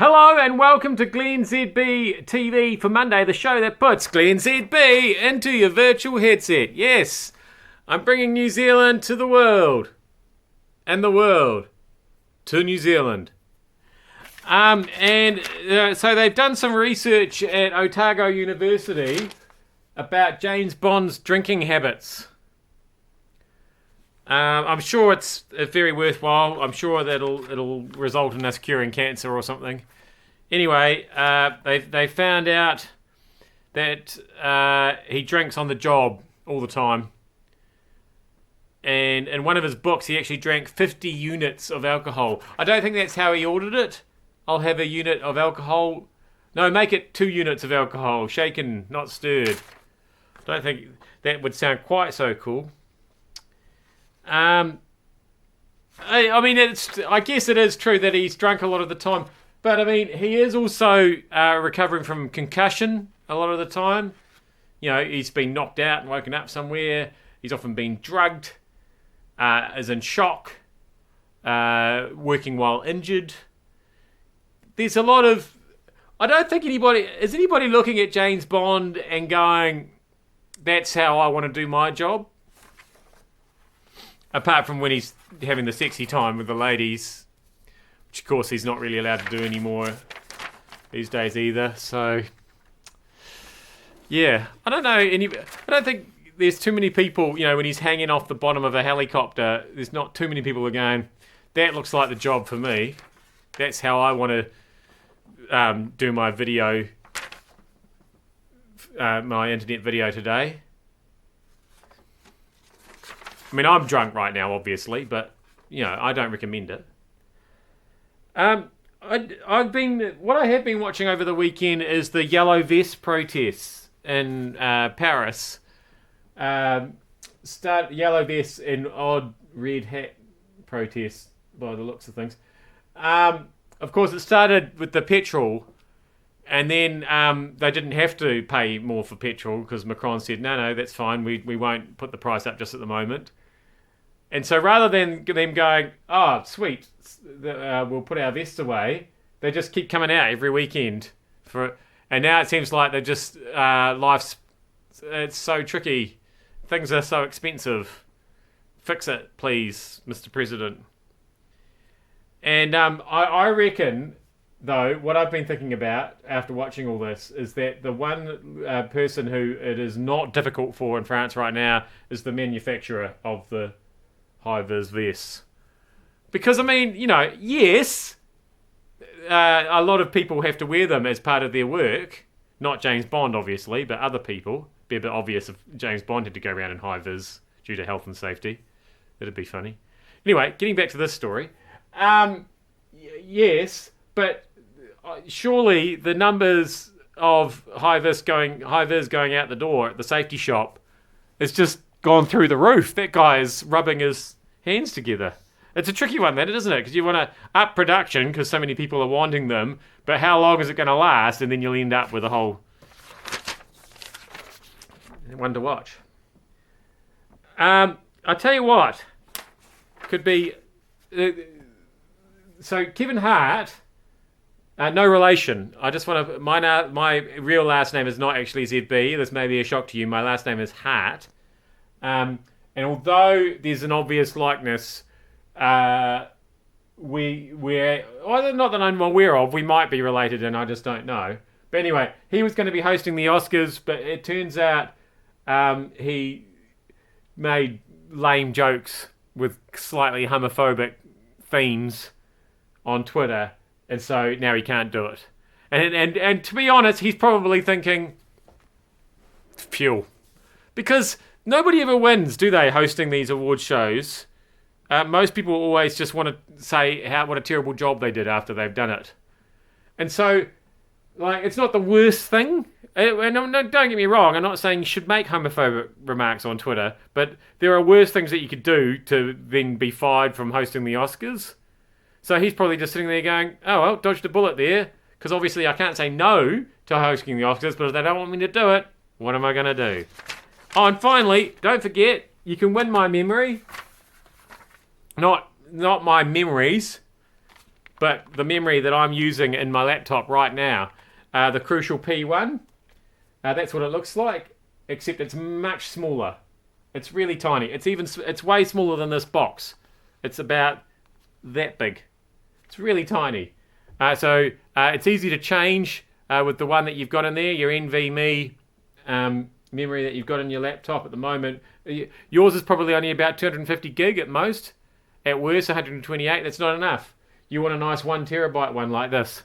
Hello and welcome to glennzb TV for Monday, the show that puts glennzb into your virtual headset. Yes, I'm bringing New Zealand to the world, and the world to New Zealand. So they've done some research at Otago University about James Bond's drinking habits. I'm sure it's very worthwhile. I'm sure that it'll result in us curing cancer or something. Anyway, they found out that he drinks on the job all the time. And in one of his books, he actually drank 50 units of alcohol. I don't think that's how he ordered it. I'll have a unit of alcohol. No, make it 2 units of alcohol, shaken, not stirred. I don't think that would sound quite so cool. I mean, I guess it is true that he's drunk a lot of the time, but I mean, he is also recovering from concussion a lot of the time. You know, he's been knocked out and woken up somewhere. He's often been drugged, is in shock, working while injured. There's a lot of... I don't think is anybody looking at James Bond and going, that's how I want to do my job? Apart from when he's having the sexy time with the ladies, which of course he's not really allowed to do anymore these days either. So, yeah, I don't think there's too many people, you know, when he's hanging off the bottom of a helicopter, there's not too many people who are going, that looks like the job for me. That's how I want to do my video, my internet video today. I mean, I'm drunk right now, obviously, but, you know, I don't recommend it. What I have been watching over the weekend is the yellow vest protests in Paris. Yellow vests and odd red hat protests, by the looks of things. Of course, it started with the petrol, and then they didn't have to pay more for petrol because Macron said, no, that's fine. We won't put the price up just at the moment. And so rather than them going, oh, sweet, we'll put our vests away, they just keep coming out every weekend. And now it seems like they're just, it's so tricky. Things are so expensive. Fix it, please, Mr. President. And I reckon, though, what I've been thinking about after watching all this is that the one person who it is not difficult for in France right now is the manufacturer of the high-vis vests. Because, I mean, you know, yes, a lot of people have to wear them as part of their work. Not James Bond, obviously, but other people. It'd be a bit obvious if James Bond had to go around in high-vis due to health and safety. That'd be funny. Anyway, getting back to this story. Yes, but surely the numbers of high-vis going out the door at the safety shop is just gone through the roof. That guy is rubbing his hands together. It's a tricky one, that, isn't it? Because you want to up production because so many people are wanting them, but how long is it going to last? And then you'll end up with a whole one to watch. I tell you what, could be. So Kevin Hart, no relation. I just want to. My real last name is not actually ZB. This may be a shock to you. My last name is Hart. And although there's an obvious likeness, we're not that I'm aware of. We might be related, and I just don't know. But anyway, he was going to be hosting the Oscars, but it turns out he made lame jokes with slightly homophobic themes on Twitter, and so now he can't do it. And to be honest, he's probably thinking, phew, because nobody ever wins, do they, hosting these award shows? Most people always just want to say what a terrible job they did after they've done it. And so, like, it's not the worst thing. And don't get me wrong, I'm not saying you should make homophobic remarks on Twitter, but there are worse things that you could do to then be fired from hosting the Oscars. So he's probably just sitting there going, oh, well, dodged a bullet there, because obviously I can't say no to hosting the Oscars, but if they don't want me to do it, what am I going to do? Oh, and finally, don't forget, you can win my memory. Not my memories, But the memory that I'm using in my laptop right now, the Crucial P1, that's what it looks like, except it's much smaller. It's really tiny. It's way smaller than this box. It's about that big. It's really tiny. So it's easy to change with the one that you've got in there, your NVMe memory that you've got in your laptop at the moment. Yours is probably only about 250 gig at most. At worst, 128. That's not enough. You want a nice 1 terabyte one like this.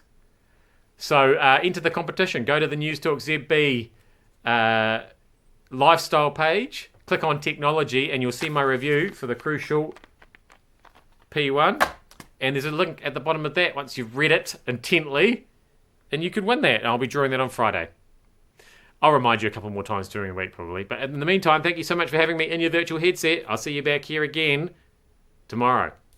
So enter the competition. Go to the News Talk ZB lifestyle page. Click on technology and you'll see my review for the Crucial P1. And there's a link at the bottom of that once you've read it intently. And you can win that. And I'll be drawing that on Friday. I'll remind you a couple more times during the week probably. But in the meantime, thank you so much for having me in your virtual headset. I'll see you back here again tomorrow.